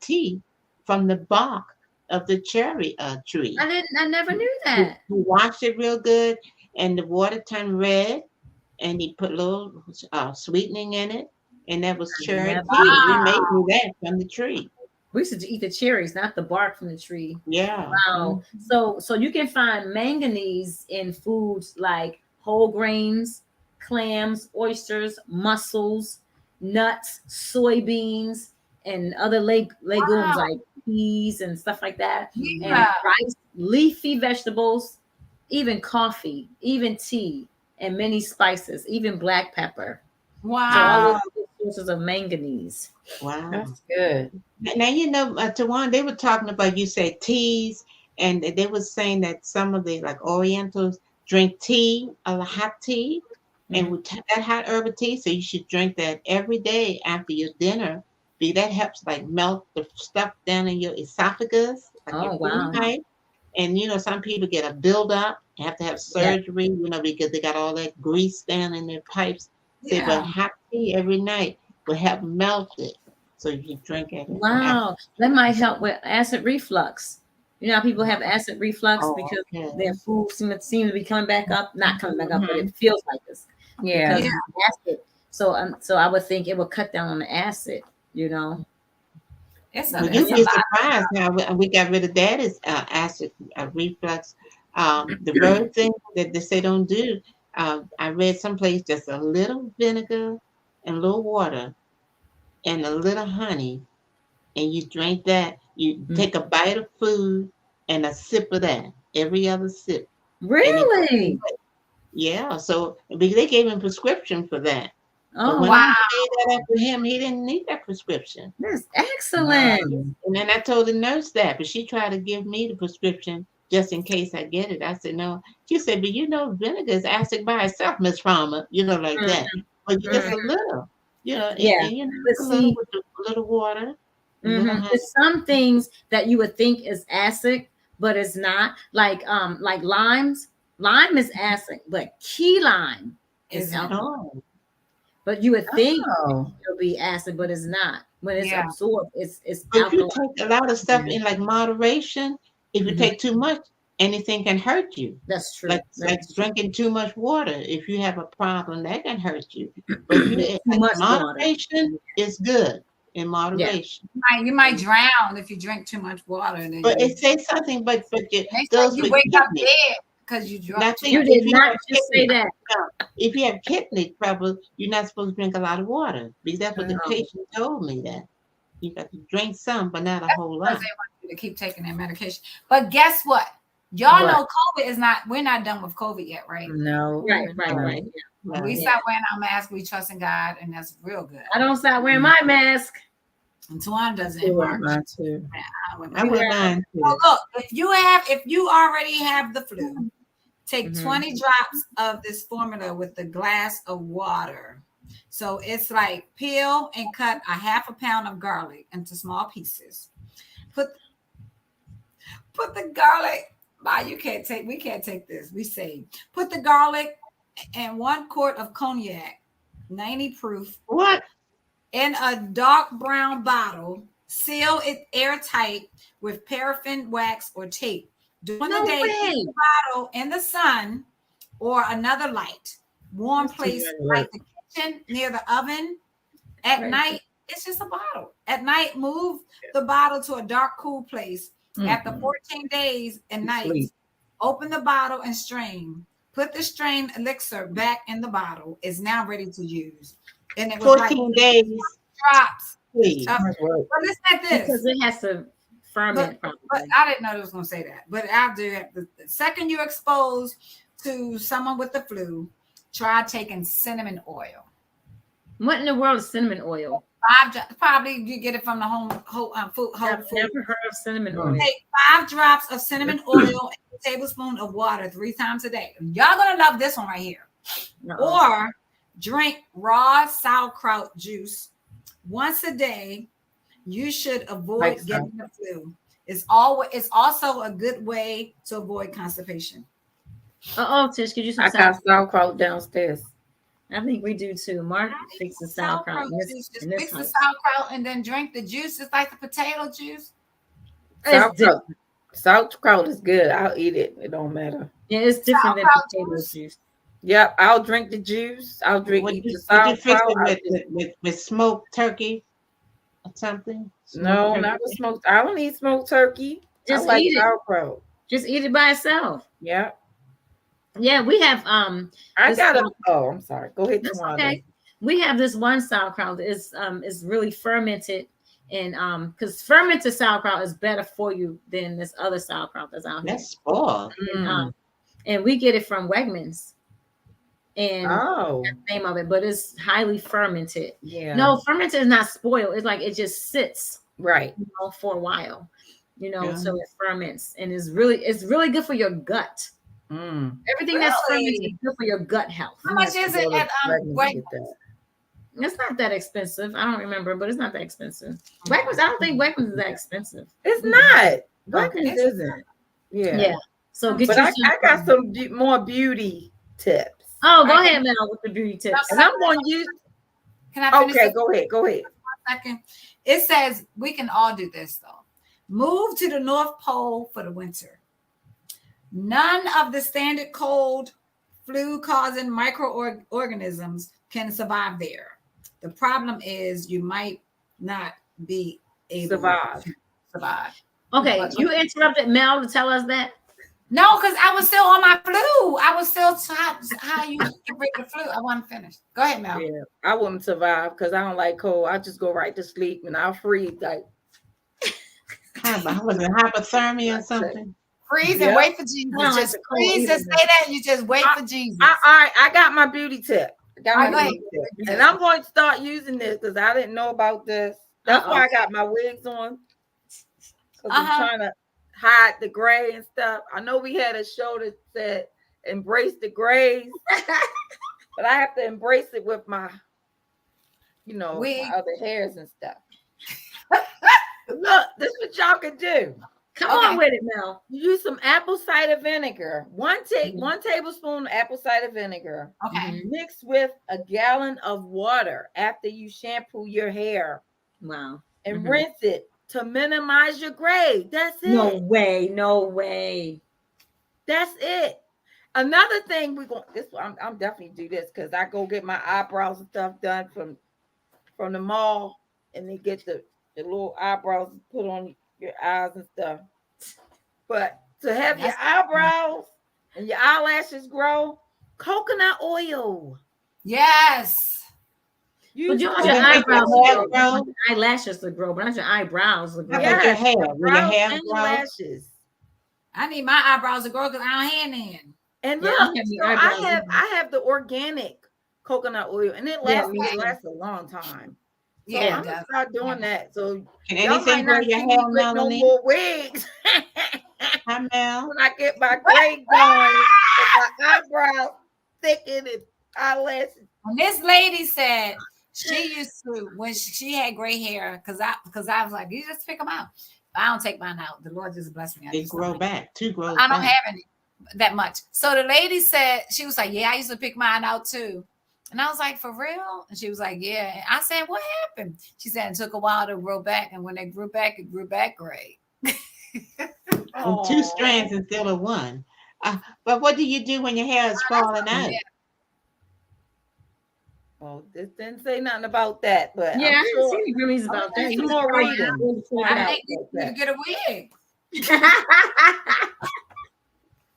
tea from the bark of the cherry tree. I never knew He, that. he washed it real good, and the water turned red, and he put a little sweetening in it, and that was cherry Never tea. knew He that. made me that from the tree. We used to eat the cherries, not the bark from the tree. Yeah. Wow. So you can find manganese in foods like whole grains, clams, oysters, mussels, nuts, soybeans, and other legumes Wow. like peas and stuff like that, and Yeah. rice, leafy vegetables, even coffee, even tea, and many spices, even black pepper. So all those Wow. sources of manganese. Wow. That's good. Now Tawan, they were talking about you said teas, and they were saying that some of the like Orientals drink tea, a hot tea, and Mhm. with that hot herbal tea, so you should drink that every day after your dinner. Because that helps like melt the stuff down in your esophagus, like your Oh food wow. pipe. And some people get a buildup, have to have Yeah. surgery, because they got all that grease down in their pipes. Say, but Yeah. hot tea every night will help melt it. So you drink it after. Wow, that might help with acid reflux. You know how people have acid reflux Oh, because okay. their food seem to be coming back up, not coming back up, but Mhm. it feels like this Yeah. because Yeah. of the acid. So I would think it would cut down on the acid. You know. It's Well, it's you'd a be lot. surprised how we got rid of daddy's acid reflux. The very thing that they say don't do, I read someplace just a little vinegar and a little water and a little honey, and you drink that. You Mm. take a bite of food and a sip of that every other sip, and it goes Really? away. Yeah, so because they gave him prescription for that. But Oh when I wow, gave that up to him, he didn't need that prescription. that's excellent. And then I told the nurse that, but she tried to give me the prescription just in case I get it. I said, no. She said, but vinegar is acid by itself, Miss Farmer, like Mhm, that. But you just mhm. a little, Yeah, but a little see, with a little water, a little honey. there's some things that you would think is acid, but it's not. Like limes. Lime is acid, but key lime is Is it? alcohol. Oh, But you would think Oh. it'll be acid, but it's not. When it's Yeah. absorbed, it's but if you alkaline. take a lot of stuff in like moderation, if you Mhm. take too much, anything can hurt you. That's true. Like drinking too much water. If you have a problem, that can hurt you. But if you Too like much water. moderation is good in Yeah. moderation. You might drown if you drink too much water. And then But it says something, but it they say goes you with wake up kidney. dead because you drunk too Nothing. You much. did If you not have just say kidney, that. no, if you have kidney trouble, you're not supposed to drink a lot of water because that's what the Oh, patient told me that you got to drink some, but not a whole Because lot. they want you to keep taking their medication. But guess what? Y'all What? know COVID is not, we're not done with COVID yet, right? No. right. Yeah. When we Right. start wearing our mask, we trust in God, and that's real good. I don't stop wearing my mask. And Tuan does it I in wear March. mine too. I went mine So too. look, if you already have the flu, take Mhm. 20 drops of this formula with a glass of water. So it's like peel and cut a half a pound of garlic into small pieces. Put the garlic. We can't take this. We say put the garlic and 1 quart of cognac, 90 proof, What? in a dark brown bottle. Seal it airtight with paraffin wax or tape. During No the day, way. keep the bottle in the sun or another light, warm That's too place much like work. the kitchen near the oven. At Right. night, it's just a bottle. At night, move the bottle to a dark, cool place. After 14 days and nights, Sleep. open the bottle and strain. Put the strained elixir back in the bottle. It's now ready to use. And it was 14 days, drops. please. But listen at this. Because it has to ferment But properly. I didn't know it was going to say that. But I'll do it. The second you're exposed to someone with the flu, try taking cinnamon oil. What in the world is cinnamon oil? Probably you get it from the whole I've food. never heard of cinnamon oil. Take 5 drops of cinnamon oil and a tablespoon of water 3 times a day. Y'all gonna love this one right here. Or drink raw sauerkraut juice once a day. You should avoid getting the flu. It's also a good way to avoid constipation. Tish, could you some I got sauerkraut downstairs. I think we do too. Mark fixes sauerkraut. Just mix the sauerkraut and then drink the juice. It's like the potato juice. Sauerkraut is good. I'll eat it. It don't matter. Yeah, it's different than potato juice. Yep, I'll drink the juice. I'll drink the sauerkraut. With smoked turkey or something? No, not with smoked. I don't eat smoked turkey. Just I like eat it. sauerkraut. Just eat it by itself. Yeah. Yeah, we have I'm sorry. Go ahead, Tawanda. Okay. We have this one sauerkraut that is really fermented, and because fermented sauerkraut is better for you than this other sauerkraut that's out here. That's spoiled. And we get it from Wegmans. And that's the name of it, but it's highly fermented. Yeah. No, fermented is not spoiled. It's like it just sits right, for a while. So it ferments, and it's really good for your gut. Everything that's fermented is good for your gut health. How much is it at Wegmans? It's not that expensive. I don't remember, but it's not that expensive. Wegmans, I don't think Wegmans is that expensive. It's not. Wegmans isn't. Yeah. So I got some more beauty tips. Oh, go ahead, Mel, with the beauty tips. And I'm going to use. Can I finish? Okay, go ahead. 1 second. It says we can all do this though. Move to the North Pole for the winter. None of the standard cold, flu-causing microorganisms can survive there. The problem is you might not be able to survive. Okay, you interrupted Mel to tell us that? No, because I was still on my flu. I was still how you get rid of the flu. I want to finish. Go ahead, Mel. Yeah, I wouldn't survive because I don't like cold. I just go right to sleep and I'll freeze. Like, was it hypothermia or something? Freeze and wait for Jesus. Just freeze and say that. You just wait for Jesus. All right, I got my beauty tip. And I'm going to start using this because I didn't know about this. That's why I got my wigs on. Because I'm trying to hide the gray and stuff. I know we had a show that said embrace the grays, but I have to embrace it with my, my other hairs and stuff. Look, this is what y'all can do. Come on with it, Mel. You use some apple cider vinegar. One tablespoon of apple cider vinegar. Okay. Mixed with a gallon of water after you shampoo your hair. Wow. And rinse it to minimize your gray. That's it. No way. That's it. Another thing I'm definitely do this because I go get my eyebrows and stuff done from the mall, and they get the little eyebrows put on your eyes and stuff. But to have your eyebrows and your eyelashes grow, coconut oil. Yes. But you want your eyebrows to grow, eyelashes to grow, but not your eyebrows to grow. Your hair, your hair and lashes. I need my eyebrows to grow because I don't have none. And look, I have the organic coconut oil, and it lasts a long time. So Yeah, I'm gonna start doing that. So can anything grow your hair, Melanie? No more wigs. Hi, Mel. When I get my gray going, and my eyebrows thickened and eyelashes. And this lady said she used to when she had gray hair because I was like, you just pick them out. I don't take mine out. The Lord just blessed me. They grow back. Two grow. I don't have any that much. So the lady said she was like, yeah, I used to pick mine out too. And I was like, for real? And she was like, yeah. And I said, what happened? She said it took a while to grow back. And when they grew back, it grew back great. And 2 strands instead of 1. But what do you do when your hair is falling out? Yeah. Well, this didn't say nothing about that, but yeah, I didn't see any grimmies about that. Some more reading. I think you get a wig.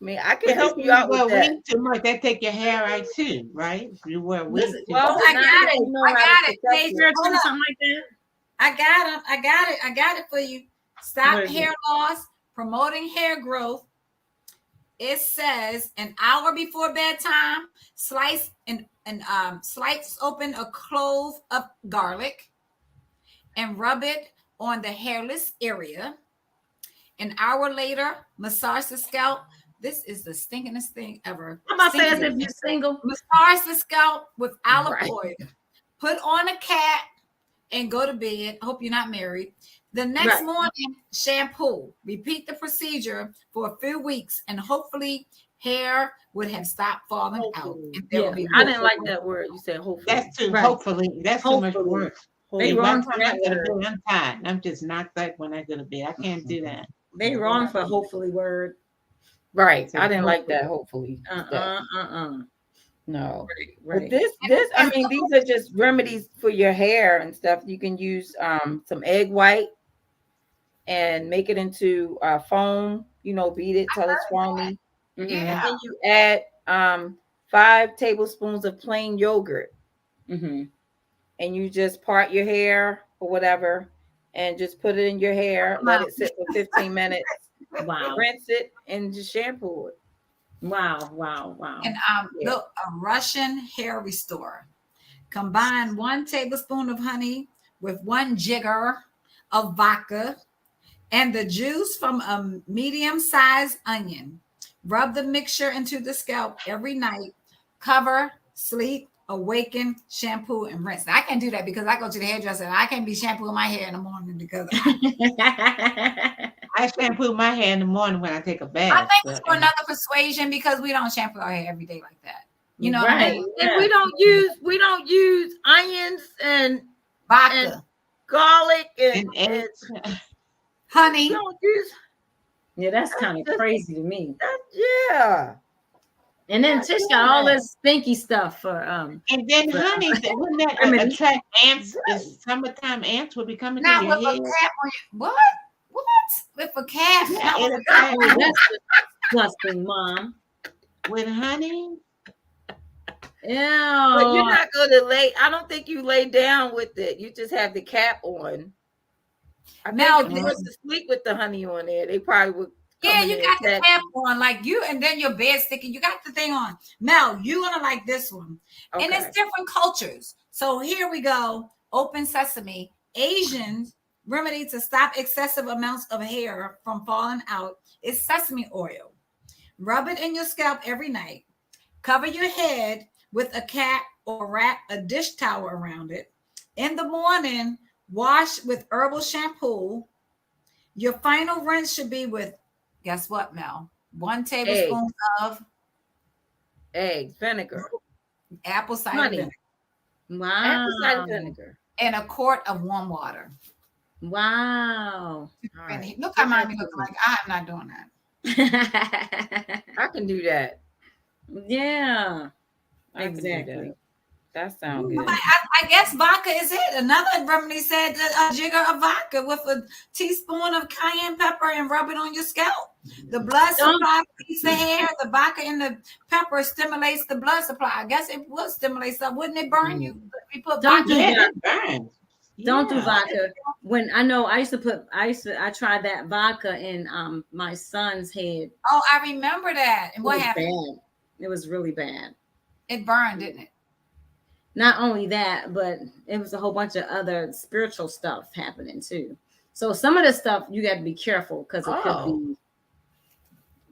mean, I can But help if you out wear with that. wig too much, that take your hair out too, right? If you wear wig Listen, too Well, much. I not got if it. you know I how to got it. protect Hey, it. spiritual hold up. something like that. I got it for you. Stop What is hair it? loss, promoting hair growth. It says an hour before bedtime, slice open a clove of garlic and rub it on the hairless area. An hour later, massage the scalp. This is the stinkingest thing ever. I'm about to say as Stinkingest. if you're single. Massage the scalp with olive Right. oil. Put on a cap and go to bed. I hope you're not married. The next Right. morning, shampoo. Repeat the procedure for a few weeks, and hopefully, hair would have stopped falling out. Hopefully. And there Yeah, will be I didn't like that word. You said hopefully. That's too Right. hopefully. That's too much Hopefully. work. They And wrong by the for time I that go to word. bed, I'm tired. I'm just knocked out when I go to bed. I can't do that. They wrong for hopefully word. Right. So I didn't like hopefully. that. Hopefully. No. Right. But this, I mean, these are just remedies for your hair and stuff. You can use some egg white and make it into foam. You know, beat it till it's foamy. Mhm. Yeah. Then you add 5 tablespoons of plain yogurt, Mhm. and you just part your hair or whatever, and just put it in your hair. Let it sit for 15 minutes. Wow. Rinse it and just shampoo it. Wow. Wow. Wow. And Yeah. look, a Russian hair restorer. Combine 1 tablespoon of honey with 1 jigger of vodka and the juice from a medium-sized onion. Rub the mixture into the scalp every night. Cover, sleep, awaken, shampoo, and rinse. Now, I can do that because I go to the hairdresser and I can't be shampooing my hair in the morning because I shampoo my hair in the morning when I take a bath. I think it's but, for another persuasion because we don't shampoo our hair every day like that. You know what I Right. mean? And we don't use onions and Vodka, garlic and and eggs. honey. we don't use Yeah, that's kind of crazy to me. that. Yeah. And then That's Tish got all right. this stinky stuff for And then But, honey, wouldn't that remedy. attract ants? Is summertime ants will be coming to Now your with a head? cap on your what? What? With a calf? Yeah, Not it with a attracts Oh, that's disgusting, Mom. with honey. Ew. But you're not going to lay. I don't think you lay down with it. You just have the cap on. I Now, think if you were to sleep with the honey on there, they probably would. Yeah, come in you there got the and cap attack on, like you, and then your bed sticking. You got the thing on. Mel, you gonna like this one, you. and it's Okay. different cultures. So here we go. Open sesame. Asians remedy to stop excessive amounts of hair from falling out is sesame oil. Rub it in your scalp every night. Cover your head with a cap or wrap a dish towel around it. In the morning, wash with herbal shampoo. Your final rinse should be with, guess what, Mel? 1 tablespoon of Eggs, vinegar, apple cider honey, vinegar apple cider Wow. vinegar. and a quart of warm water. Wow. All right. Look how mommy looking like. I'm not doing that. I can do that. Yeah. I can do Exactly. that. That sounds good. I guess vodka is it. Another remedy said a jigger of vodka with a teaspoon of cayenne pepper and rub it on your scalp. The blood supply keeps the hair. The vodka and the pepper stimulates the blood supply. I guess it would stimulate something. Wouldn't it burn you? If you put Don't vodka do in Yeah, it. that burns. Don't do Yeah. vodka. When I know I tried that vodka in my son's head. Oh, I remember that. And It what was happened? bad. It was really bad. It burned, didn't it? Not only that, but it was a whole bunch of other spiritual stuff happening too. So some of the stuff you got to be careful because it could be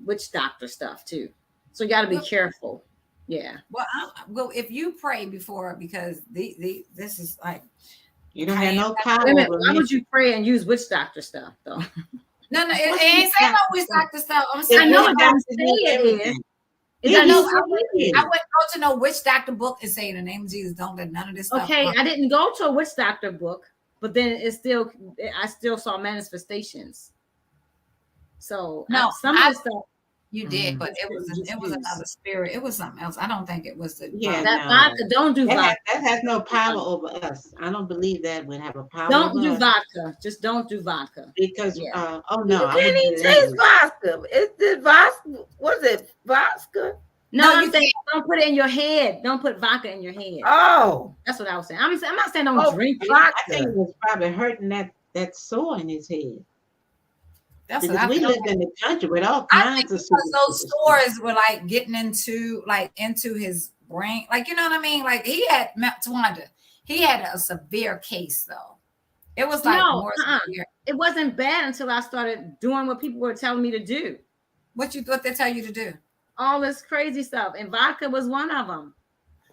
witch doctor stuff too. So you got to be careful. Yeah. Well, if you pray before, because this is like You don't have no power Wait a minute, over why me. would you pray and use witch doctor stuff though? no, it ain't saying no witch doctor stuff. I'm I saying know no, what I'm saying it is. I know. I everything. wouldn't go to no witch doctor book and say in the name of Jesus, don't let none of this stuff. Okay, I didn't go to a witch doctor book, but then I still saw manifestations. So No, some of the stuff. You did, but it was Just use. another spirit. It was something else. I don't think it was the Yeah, That no. vodka, don't do vodka. That has no power over us. I don't believe that would have a power Don't over do us. vodka. Just don't do vodka. Because Yeah. oh You no, I can't wouldn't even do taste that. vodka. It's the vodka. What is it? Vodka? No, No, I'm you saying don't put it in your head. Don't put vodka in your head. Oh, That's what I was saying. I'm not saying don't drink it. I think it was probably hurting that sore in his head. That's what Because I we think. lived in the country with all I kinds think of because those superstitions. stores were like getting into his brain, like you know what I mean. Like he had Tawanda, he had a severe case though. It was like more severe. It wasn't bad until I started doing what people were telling me to do. What they tell you to do? All this crazy stuff, and vodka was one of them.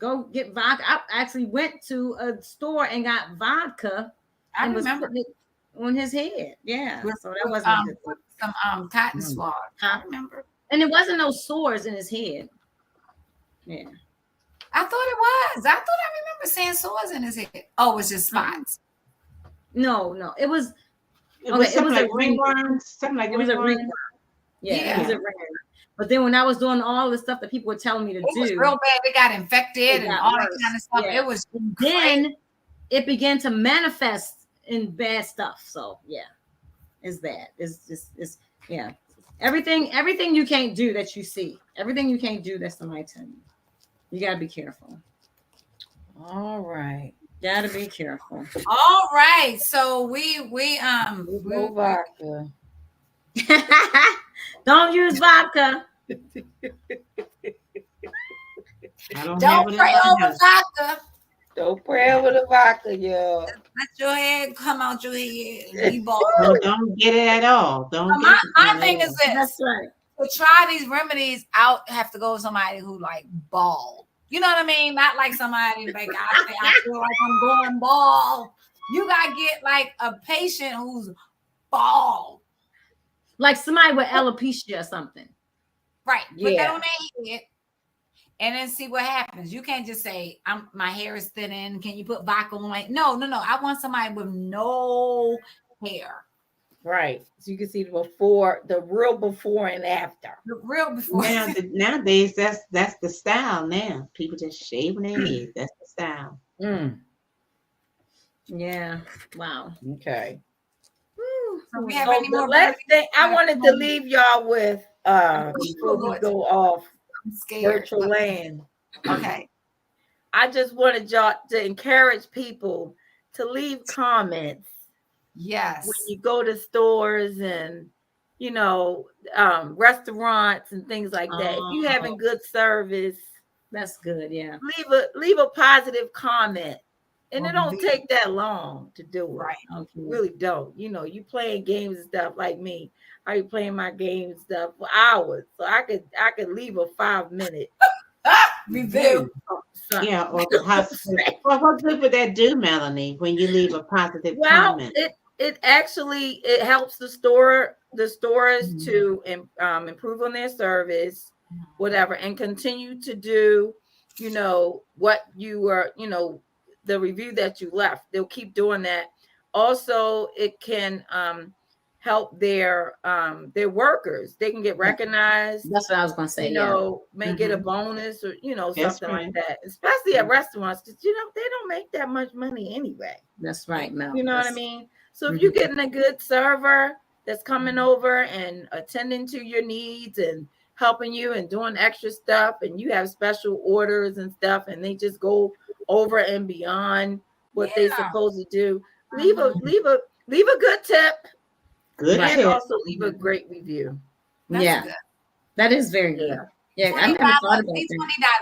Go get vodka. I actually went to a store and got vodka. I and remember was putting it on his head. Yeah, so that wasn't a good thing. some cotton swab. I remember, and it wasn't no sores in his head. Yeah, I thought it was. I remember seeing sores in his head. Oh, it was just spots. No, it was. It was something like ringworms. Something like it was a ringworm. Yeah, it was a ringworm. But then when I was doing all the stuff that people were telling me to do, it was real bad. They got infected and all that kind of stuff. Yeah. It was then it began to manifest in bad stuff. So yeah, it's bad. It's yeah. Everything you can't do that you see. Everything you can't do that somebody tell you. You gotta be careful. all right. Gotta be careful. all right. So we No vodka. Don't use vodka. don't pray over vodka. Don't pray over the vodka, yo. Let your head come out your head. Don't get it at all. Don't. My thing is this. That's right. To try these remedies out, have to go with somebody who like bald. You know what I mean? Not like somebody like I feel like I'm going bald. You gotta get like a patient who's bald. Like somebody with alopecia or something. Right. Put that on their head and then see what happens. You can't just say, my hair is thinning. Can you put vodka on it? No. I want somebody with no hair. Right. So you can see the real before and after. The real before. Nowadays, that's the style now. People just shaving their heads. That's the style. Yeah. Wow. Okay. So we have any more? Last thing I wanted to leave y'all with before we go off virtual land. Okay. I just wanted y'all to encourage people to leave comments. Yes. When you go to stores and restaurants and things like that. If you having good service, that's good. Yeah. Leave a positive comment. And it don't take that long to do it. Right. Okay. Really don't. You playing games and stuff like me. I be playing my games and stuff for hours. So I could leave a 5-minute review. Yeah, or what good would that do, Melanie, when you leave a positive comment? It actually helps the stores to improve on their service, whatever, and continue to do, what you were, the review that you left. They'll keep doing that. Also, it can help their workers. They can get recognized. That's what I was going to say. May get a bonus or something like that. Especially at restaurants, because they don't make that much money anyway. That's right, Mel. You know what I mean? So if you're getting a good server that's coming over and attending to your needs and helping you and doing extra stuff, and you have special orders and stuff, and they just go over and beyond what they're supposed to do, leave a good tip. Good and tip. Also leave a great review. That's good. That is very good. Yeah, I never thought about that.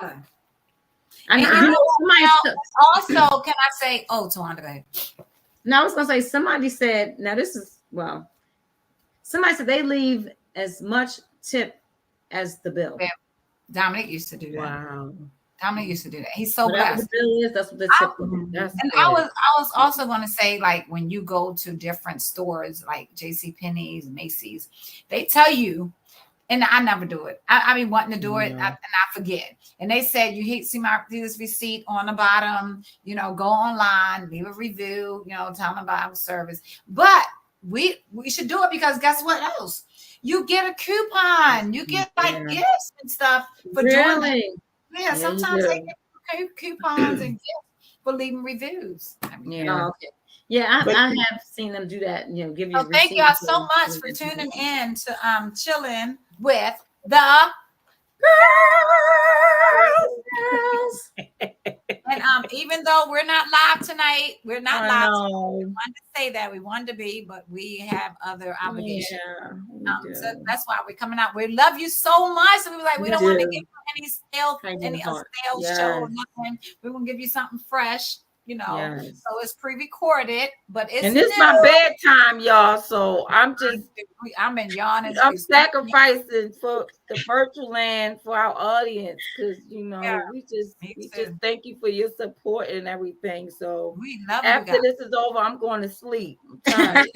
$20. I know. Also, can I say, Tawanda? No, I was gonna say somebody said. Now this is somebody said they leave as much tip as the bill. Yeah. Dominic used to do that. Wow. Dominic used to do that. He's so blessed. blessed. The bill is, that's what the tip is. And I was also going to say, like, when you go to different stores like JCPenney's, Macy's, they tell you, and I never do it. I be wanting to do it, and I forget. And they said, see this receipt on the bottom, go online, leave a review, tell them about our service. But we should do it because guess what else? You get a coupon. You get like gifts and stuff for doing that. Really? Yeah, sometimes they get coupons and gifts for leaving reviews. Yeah. Oh, okay. Yeah, I have seen them do that. You know, give you. So thank y'all so much for tuning in to Chillin with the Girls. And even though we're not live tonight, we're not live. We wanted to say that we wanted to be, but we have other obligations. So that's why we're coming out. We love you so much, and we were like, we don't want to give you any stale show or nothing. We want to give you something fresh. You know, so it's pre-recorded, but it's and it's my bedtime, y'all. So I'm in yawning. I'm sacrificing for the virtual land for our audience because you know we just thank you for your support and everything. So we love after this is over, I'm going to sleep. I'm tired.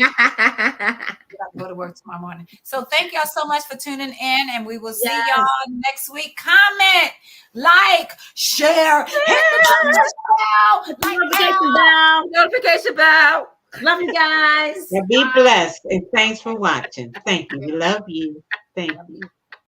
Go to work tomorrow morning. So thank y'all so much for tuning in, and we will see y'all next week. Comment, like, share, hit the notification bell. Love you guys. Be blessed and thanks for watching. Thank you. We love you. Thank you.